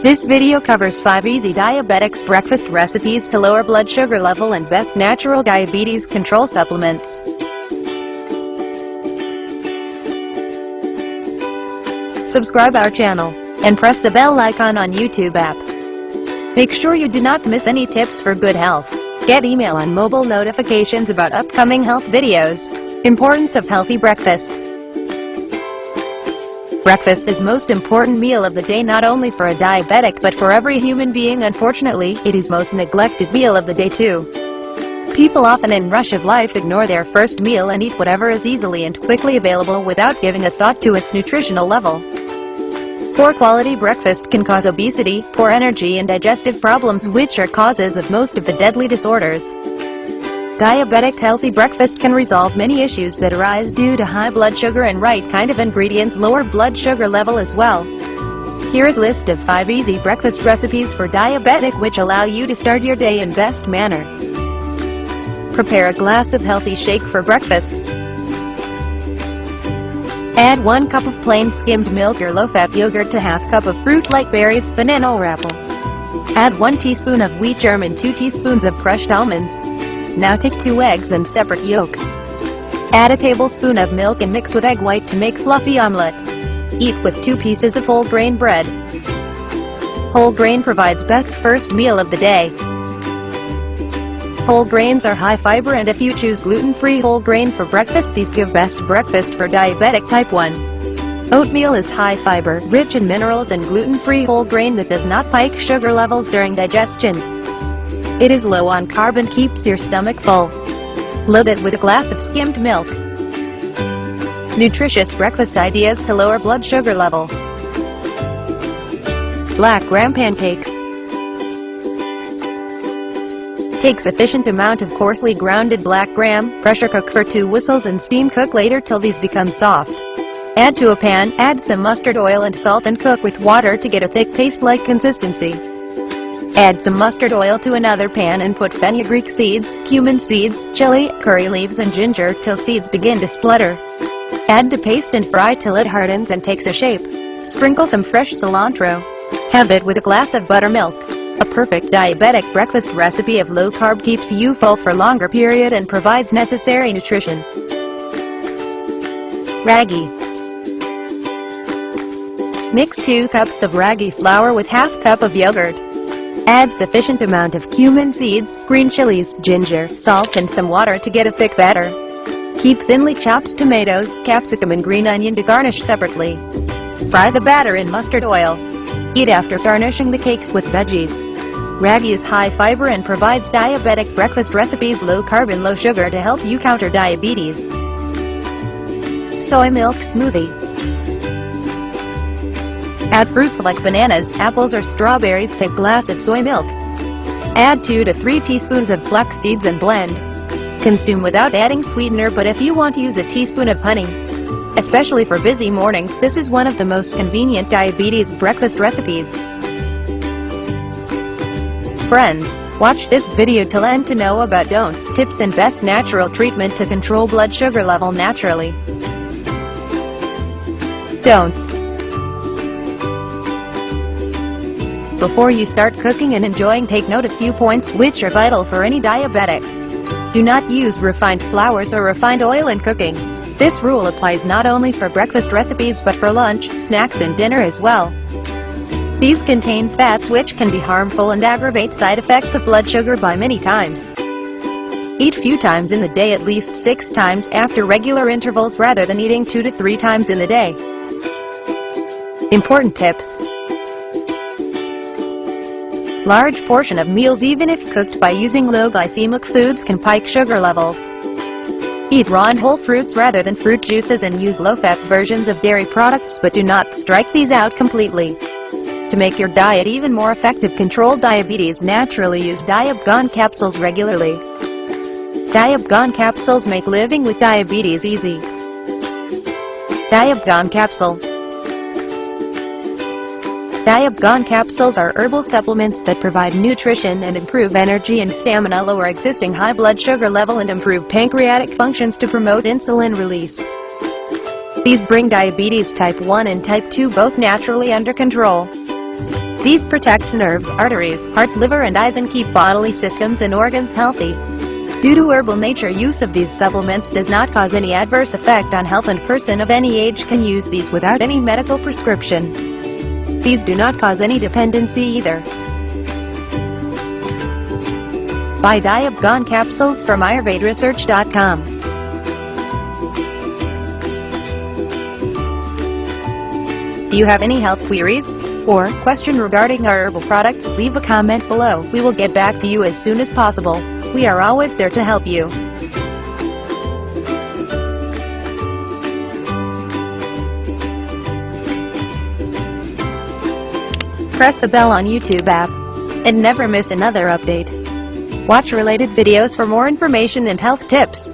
This video covers 5 easy diabetics breakfast recipes to lower blood sugar level and best natural diabetes control supplements. Subscribe our channel and press the bell icon on YouTube app. Make sure you do not miss any tips for good health. Get email and mobile notifications about upcoming health videos. Importance of healthy breakfast. Breakfast is most important meal of the day, not only for a diabetic but for every human being. Unfortunately, it is most neglected meal of the day too. People often in rush of life ignore their first meal and eat whatever is easily and quickly available without giving a thought to its nutritional level. Poor quality breakfast can cause obesity, poor energy and digestive problems, which are causes of most of the deadly disorders. Diabetic healthy breakfast can resolve many issues that arise due to high blood sugar, and right kind of ingredients lower blood sugar level as well. Here is a list of 5 easy breakfast recipes for diabetic which allow you to start your day in best manner. Prepare a glass of healthy shake for breakfast. Add 1 cup of plain skimmed milk or low-fat yogurt to half cup of fruit like berries, banana or apple. Add 1 teaspoon of wheat germ and 2 teaspoons of crushed almonds. Now take 2 eggs and separate yolk. Add a tablespoon of milk and mix with egg white to make fluffy omelette. Eat with 2 pieces of whole grain bread. Whole grain provides best first meal of the day. Whole grains are high fiber, and if you choose gluten-free whole grain for breakfast, these give best breakfast for diabetic type 1. Oatmeal is high fiber, rich in minerals and gluten-free whole grain that does not spike sugar levels during digestion. It is low on carb and keeps your stomach full. Load it with a glass of skimmed milk. Nutritious breakfast ideas to lower blood sugar level. Black gram pancakes. Take sufficient amount of coarsely grounded black gram, pressure cook for 2 whistles and steam cook later till these become soft. Add to a pan, add some mustard oil and salt and cook with water to get a thick paste-like consistency. Add some mustard oil to another pan and put fenugreek seeds, cumin seeds, chili, curry leaves and ginger till seeds begin to splutter. Add the paste and fry till it hardens and takes a shape. Sprinkle some fresh cilantro. Have it with a glass of buttermilk. A perfect diabetic breakfast recipe of low carb keeps you full for longer period and provides necessary nutrition. Ragi. Mix 2 cups of ragi flour with half cup of yogurt. Add sufficient amount of cumin seeds, green chilies, ginger, salt and some water to get a thick batter. Keep thinly chopped tomatoes, capsicum and green onion to garnish separately. Fry the batter in mustard oil. Eat after garnishing the cakes with veggies. Ragi is high fiber and provides diabetic breakfast recipes low carb and low sugar to help you counter diabetes. Soy Milk Smoothie. Add fruits like bananas, apples or strawberries to a glass of soy milk. Add 2 to 3 teaspoons of flax seeds and blend. Consume without adding sweetener, but if you want to use a teaspoon of honey. Especially for busy mornings, this is one of the most convenient diabetes breakfast recipes. Friends, watch this video till end to know about don'ts, tips and best natural treatment to control blood sugar level naturally. Don'ts. Before you start cooking and enjoying, take note of few points which are vital for any diabetic. Do not use refined flours or refined oil in cooking. This rule applies not only for breakfast recipes but for lunch, snacks and dinner as well. These contain fats which can be harmful and aggravate side effects of blood sugar by many times. Eat few times in the day, at least 6 times after regular intervals rather than eating 2 to 3 times in the day. Important tips. Large portion of meals, even if cooked by using low glycemic foods, can spike sugar levels. Eat raw and whole fruits rather than fruit juices and use low-fat versions of dairy products, but do not strike these out completely. To make your diet even more effective, control diabetes naturally, use Diab-Gon capsules regularly. Diab-Gon capsules make living with diabetes easy. Diab-Gon capsule. Diab-Gon capsules are herbal supplements that provide nutrition and improve energy and stamina, lower existing high blood sugar level and improve pancreatic functions to promote insulin release. These bring diabetes type 1 and type 2 both naturally under control. These protect nerves, arteries, heart, liver and eyes and keep bodily systems and organs healthy. Due to herbal nature, use of these supplements does not cause any adverse effect on health, and person of any age can use these without any medical prescription. These do not cause any dependency either. Buy Diabgon capsules from AyurvedResearch.com. Do you have any health queries or question regarding our herbal products? Leave a comment below. We will get back to you as soon as possible. We are always there to help you. Press the bell on YouTube app and never miss another update. Watch related videos for more information and health tips.